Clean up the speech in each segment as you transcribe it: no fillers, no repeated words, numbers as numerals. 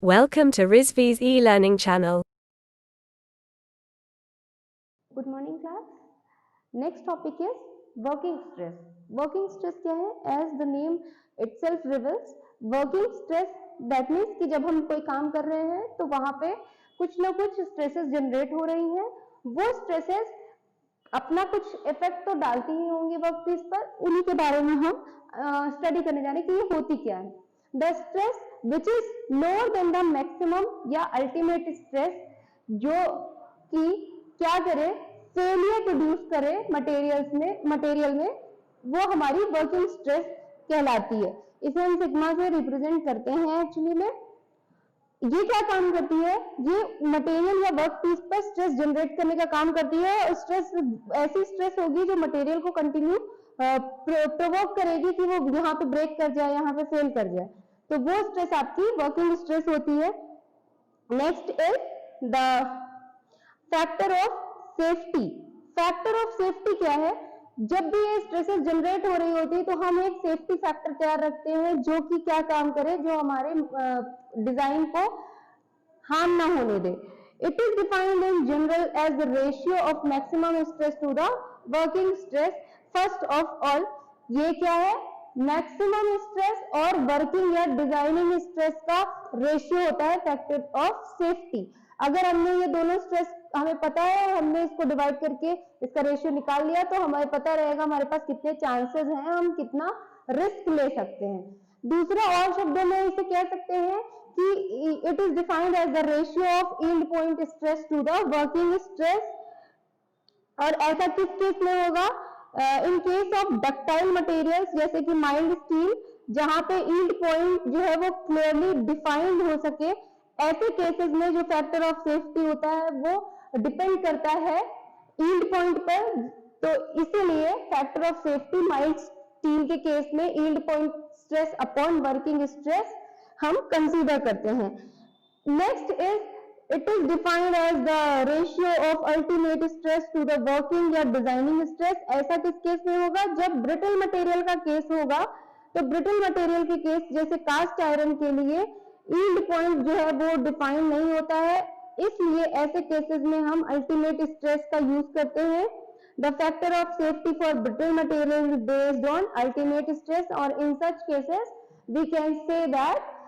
Welcome to Rizvi's e-learning channel. Good morning class. Next topic is working stress. Working stress क्या है? As the name itself reveals, working stress that means कि जब हम कोई काम कर रहे हैं तो वहाँ पे कुछ ना कुछ स्ट्रेसेस जनरेट हो रही हैं, वो स्ट्रेसेस अपना कुछ इफेक्ट तो डालती ही होंगी वर्क पीस पर, उन्हीं के बारे में हम स्टडी करने जा रहे हैं कि ये होती क्या है. The stress which is lower than the maximum या अल्टीमेट स्ट्रेस, जो कि क्या करे, फेलियर प्रोड्यूस करे मटेरियल में, वो हमारी वर्किंग स्ट्रेस कहलाती है. इसे हम सिग्मा से रिप्रेजेंट करते हैं. एक्चुअली में ये क्या काम करती है, ये मटेरियल या वर्क पीस पर स्ट्रेस जनरेट करने का काम करती है. और स्ट्रेस ऐसी स्ट्रेस होगी जो मटेरियल को कंटिन्यू प्रोवोक करेगी कि वो यहाँ पे ब्रेक कर जाए, यहाँ पे फेल कर जाए. तो वो स्ट्रेस आपकी वर्किंग स्ट्रेस होती है. Next is the factor of safety. Factor of safety क्या है? जब भी ये स्ट्रेसेस जनरेट हो रही होती है तो हम एक सेफ्टी फैक्टर तैयार रखते हैं जो कि क्या काम करे, जो हमारे डिजाइन को हार्म ना होने दे. It is defined in general as the ratio of maximum stress to the working stress. First of all ये क्या है? मैक्सिमम स्ट्रेस और वर्किंग या डिजाइनिंग स्ट्रेस का रेशियो होता है फैक्टर ऑफ सेफ्टी. अगर हमने ये दोनों स्ट्रेस हमें पता है, हमने इसको डिवाइड करके इसका रेशियो निकाल लिया तो हमें पता रहेगा हमारे पास कितने चांसेस हैं, हम कितना रिस्क ले सकते हैं. दूसरा और शब्दों में इसे कह सकते हैं कि it is defined as the ratio of yield point stress to the working stress. और ऐसा किस केस में होगा? In case of ductile materials जैसे कि माइल्ड स्टील, जहां पे यील्ड पॉइंट जो है वो क्लियरली डिफाइंड हो सके, ऐसे केसेस में जो फैक्टर ऑफ सेफ्टी होता है वो डिपेंड करता है यील्ड पॉइंट पर. तो इसीलिए factor of safety mild steel के केस में yield point stress upon working stress हम कंसीडर करते हैं. Next is it is defined as the ratio of ultimate stress to the working या डिजाइनिंग स्ट्रेस. ऐसा किस केस में होगा? जब ब्रिटल मटेरियल का केस होगा. तो ब्रिटल मटेरियल के केस जैसे कास्ट आयरन के लिए यील्ड पॉइंट जो है वो डिफाइन नहीं होता है, इसलिए ऐसे केसेस में हम अल्टीमेट स्ट्रेस का यूज करते हैं. The factor of safety for brittle material is based on ultimate stress, और in such cases we can say that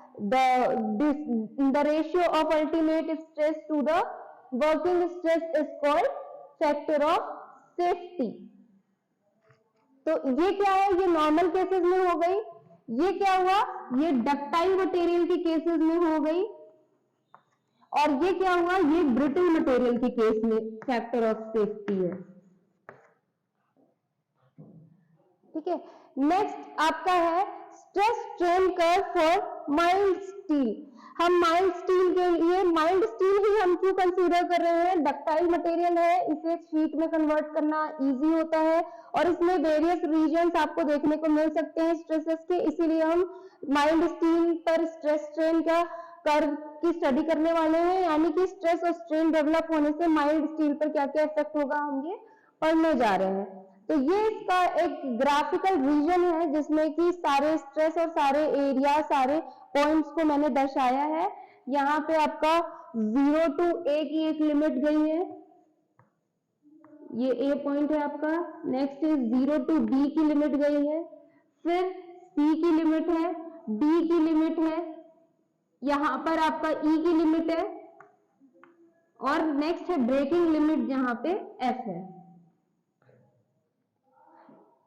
the ratio of ultimate stress to the working stress is called factor of safety. तो ये क्या है? ये normal cases में हो गई. ये क्या हुआ? ये डक्टाइल मटेरियल के केसेस में हो गई. और ये क्या हुआ? ये ब्रिटल मटेरियल के केस में फैक्टर ऑफ सेफ्टी है. ठीक है. नेक्स्ट आपका है stress strain curve for mild steel. हम माइल्ड स्टील के लिए, माइल्ड स्टील ही हम क्यों कंसीडर कर रहे हैं? डक्टाइल मटेरियल है, इसे शीट में कन्वर्ट करना इजी होता है और इसमें वेरियस रीजन्स आपको देखने को मिल सकते हैं स्ट्रेसेस के, इसीलिए हम माइल्ड स्टील पर स्ट्रेस स्ट्रेन का कर्व की स्टडी करने वाले हैं. यानी कि स्ट्रेस और स्ट्रेन डेवलप होने से माइल्ड स्टील पर क्या क्या इफेक्ट होगा हम ये पढ़ने जा रहे हैं. तो ये इसका एक ग्राफिकल रीजन है जिसमें कि सारे स्ट्रेस और सारे एरिया, सारे पॉइंट्स को मैंने दर्शाया है. यहाँ पे आपका 0 to A की एक लिमिट गई है, ये A पॉइंट है आपका. नेक्स्ट इज 0 to B की लिमिट गई है, फिर C की लिमिट है, D की लिमिट है, यहाँ पर आपका E की लिमिट है, और नेक्स्ट है ब्रेकिंग लिमिट जहाँ पे F है.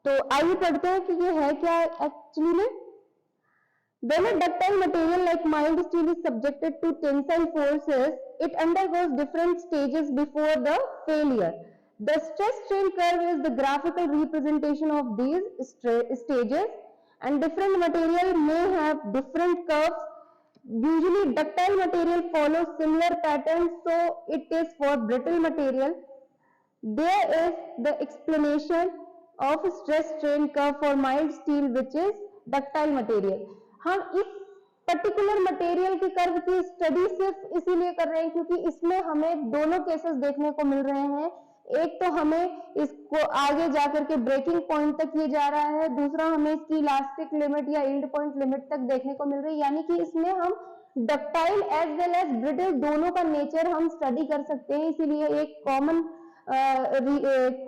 तो आइए पढ़ते हैं कि ये है क्या एक्चुअली में. When a ductile material like mild steel is subjected to tensile forces, it undergoes different stages before the failure. The stress strain curve is the graphical representation of these stages, and different material may have different curves. Usually ductile material follows similar patterns, so it is for brittle material. There is the explanation of stress strain curve for mild steel which is ductile material. हम इस particular material के curve की study सिर्फ इसीलिए कर रहे हैं क्योंकि इसमें हमें दोनों केसेस देखने को मिल रहे हैं. एक तो हमें इसको आगे जाकर के ब्रेकिंग पॉइंट तक ये जा रहा है, दूसरा हमें इसकी इलास्टिक लिमिट या यील्ड पॉइंट लिमिट तक देखने को मिल रही है. यानी कि इसमें हम ductile as well as brittle दोनों का नेचर हम स्टडी कर सकते हैं, इसीलिए एक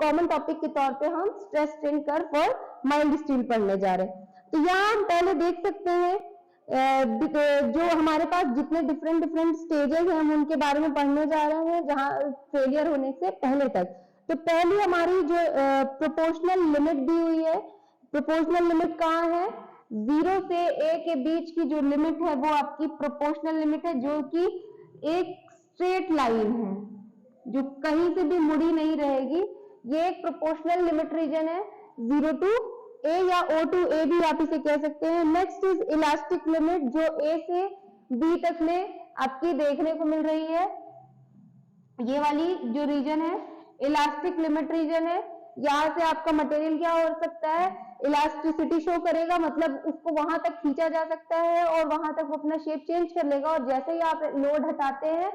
कॉमन टॉपिक के तौर पे हम स्ट्रेस स्ट्रेन कर्व और माइल्ड स्टील पढ़ने जा रहे हैं। तो यहाँ हम पहले देख सकते हैं जो हमारे पास जितने डिफरेंट डिफरेंट स्टेजेस हैं हम उनके बारे में पढ़ने जा रहे हैं, जहां फेलियर होने से पहले तक। तो पहली हमारी जो प्रोपोर्शनल लिमिट दी हुई है, प्रोपोर्शनल लिमिट कहाँ है, 0 से a के बीच की जो लिमिट है वो आपकी प्रोपोर्शनल लिमिट है, जो कि एक स्ट्रेट लाइन है, जो कहीं से भी मुड़ी नहीं रहेगी। ये एक प्रोपोर्शनल लिमिट रीजन है, 0 to a या O to a भी आप इसे कह सकते हैं। नेक्स्ट इज इलास्टिक लिमिट, जो a से b तक में आपकी देखने को मिल रही है। ये वाली जो रीजन है इलास्टिक लिमिट रीजन है। यहाँ से आपका मटेरियल क्या हो सकता है, इलास्टिसिटी शो करेगा, मतलब उसको वहां तक खींचा जा सकता है और वहां तक वो अपना शेप चेंज कर लेगा, और जैसे ही आप लोड हटाते हैं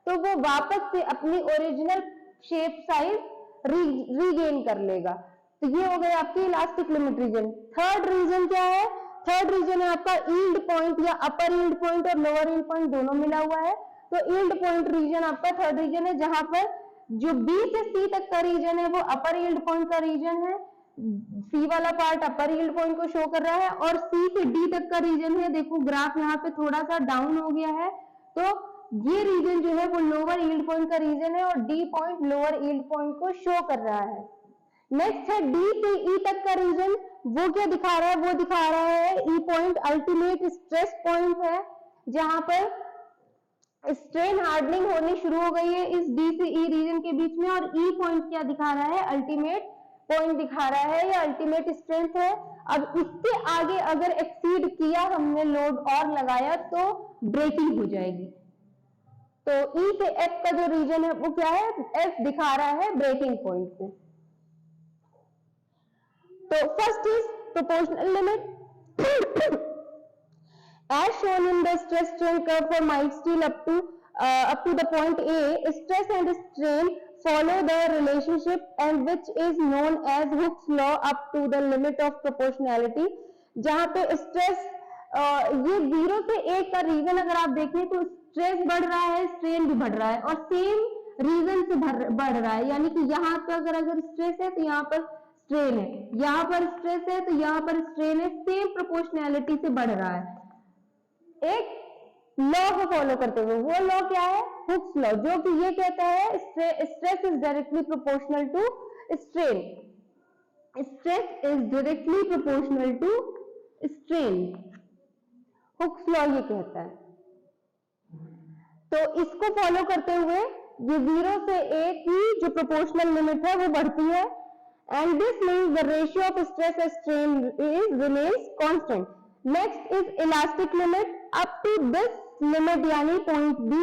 तो वो वापस से अपनी ओरिजिनल शेप साइज रीगेन कर लेगा। तो ये हो गई आपकी elastic limit region. Third region क्या है, थर्ड रीजन है आपका यील्ड पॉइंट, या अपर यील्ड पॉइंट और लोअर यील्ड पॉइंट दोनों मिला हुआ है। तो यील्ड पॉइंट रीजन आपका थर्ड रीजन है, जहां पर जो B से C तक का रीजन है वो अपर यील्ड पॉइंट का रीजन है। C वाला पार्ट अपर यील्ड पॉइंट को शो कर रहा है, और C से D तक का रीजन है, देखो ग्राफ यहाँ पे थोड़ा सा डाउन हो गया है, तो ये रीजन जो है वो लोअर यील्ड पॉइंट का रीजन है, और D point lower yield point को शो कर रहा है। नेक्स्ट है D से E तक का रीजन, वो क्या दिखा रहा है, वो दिखा रहा है E point ultimate stress point है, जहां पर स्ट्रेन हार्डनिंग होनी शुरू हो गई है इस D से E रीजन के बीच में। और E पॉइंट क्या दिखा रहा है, अल्टीमेट पॉइंट दिखा रहा है, या अल्टीमेट स्ट्रेंथ है। अब इसके आगे अगर एक्सीड किया हमने लोड और लगाया तो ब्रेकिंग हो जाएगी। तो E से F का जो रीजन है वो क्या है, F दिखा रहा है ब्रेकिंग पॉइंट को। तो first is proportional limit as shown in the stress strain curve for mild steel up to the point A, stress and strain follow the relationship and which is known as Hooke's law up to the limit of proportionality। जहां पे stress ये 0 से 1 का reason अगर आप देखें तो stress बढ़ रहा है, स्ट्रेन भी बढ़ रहा है, और सेम रीजन से बढ़ रहा है, यानी कि यहाँ पर अगर स्ट्रेस है तो यहाँ पर स्ट्रेन है, यहाँ पर स्ट्रेस है तो यहाँ पर स्ट्रेन है, सेम प्रोपोर्शनैलिटी से बढ़ रहा है। एक लॉ को फॉलो करते हुए, वो लॉ क्या है, हुक्स लॉ, जो कि ये कहता है stress is directly proportional to strain, stress is directly proportional to strain, Hooke's law ये कहता है। तो इसको फॉलो करते हुए ये 0 से 1 की जो प्रोपोर्शनल लिमिट है वो बढ़ती है, and this means the ratio of stress and strain is remains constant. Next is elastic limit, up to this limit यानी point B,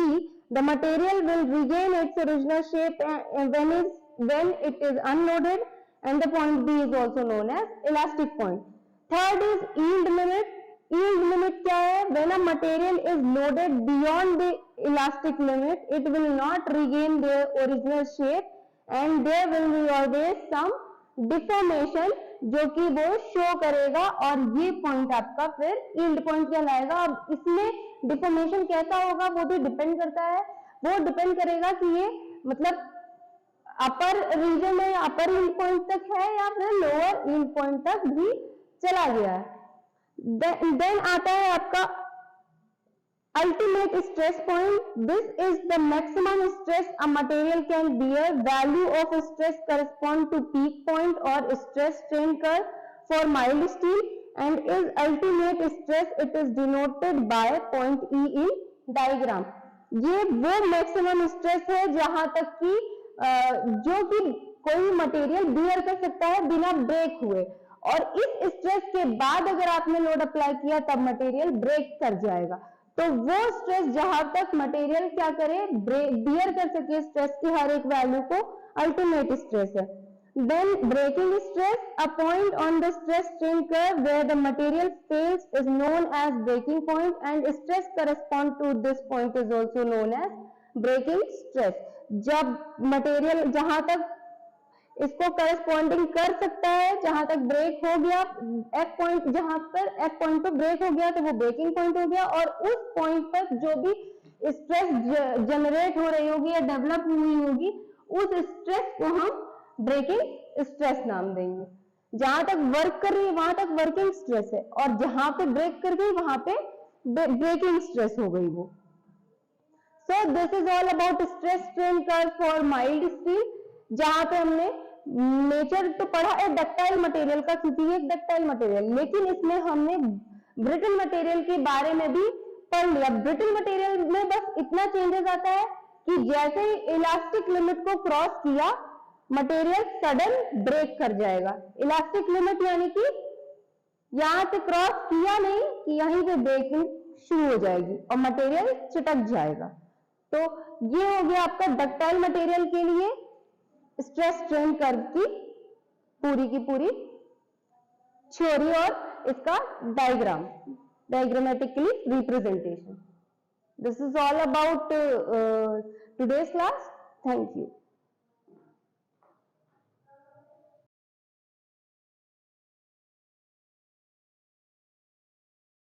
the material will regain its original shape when it is unloaded, and the point B is also known as elastic point. Third is yield limit. Yield limit क्या है, when a material is loaded beyond the elastic limit, it will not regain their original shape and there will be always some deformation जो कि वो show करेगा, और ये point आपका फिर यील्ड पॉइंट कहलाएगा। अब इसमें डिफॉर्मेशन कैसा होगा वो भी डिपेंड करता है, वो डिपेंड करेगा कि ये मतलब अपर रीजन में अपर यील्ड पॉइंट तक है या फिर लोअर यील्ड पॉइंट तक भी चला गया है। देन आता है आपका ultimate stress point. This is the maximum stress a material can bear. Value of stress correspond to peak point or stress strain curve for mild steel, and is ultimate stress. It is denoted by point E in diagram. ये वो maximum stress है जहां तक कि जो कि कोई material beer कर सकता है बिना ब्रेक हुए, और इस स्ट्रेस के बाद अगर आपने लोड अप्लाई किया तब मटेरियल ब्रेक कर जाएगा। तो वो स्ट्रेस जहां तक मटेरियल क्या करे, बियर कर सके स्ट्रेस की हर एक वैल्यू को, अल्टीमेट स्ट्रेस है। Then breaking stress, a point on the stress strain curve where the material fails is known as breaking point, and stress correspond to this point is also known as breaking stress. जब material जहां तक इसको corresponding कर सकता है। जहां तक break हो गया एफ पॉइंट, जहां पर एफ पॉइंट पर ब्रेक हो गया तो वो ब्रेकिंग पॉइंट हो गया, और उस पॉइंट पर जो भी स्ट्रेस जनरेट हो रही होगी या डेवलप हुई होगी उस स्ट्रेस को हम ब्रेकिंग स्ट्रेस नाम देंगे। जहां तक वर्क कर रही है वहां तक वर्किंग स्ट्रेस है, और जहां पे ब्रेक कर गई वहां पे ब्रेकिंग स्ट्रेस हो गई वो। So this is all about stress strain curve for mild steel, जहां पे हमने नेचर तो पढ़ा है डक्टाइल मटेरियल का, क्योंकि ये एक डक्टाइल मटेरियल, लेकिन इसमें हमने ब्रिटल मटेरियल के बारे में भी पढ़ लिया। ब्रिटल मटेरियल में बस इतना चेंजेस आता है कि जैसे ही इलास्टिक लिमिट को क्रॉस किया मटेरियल सडन ब्रेक कर जाएगा। इलास्टिक लिमिट यानी कि यहां से क्रॉस किया नहीं कि यहीं से ब्रेकिंग शुरू हो जाएगी और मटेरियल चिटक जाएगा। तो ये हो गया आपका डक्टाइल मटेरियल के लिए स्ट्रेस स्ट्रेन कर्व की पूरी थ्योरी और इसका diagrammatically representation. This is all about today's class. Thank you.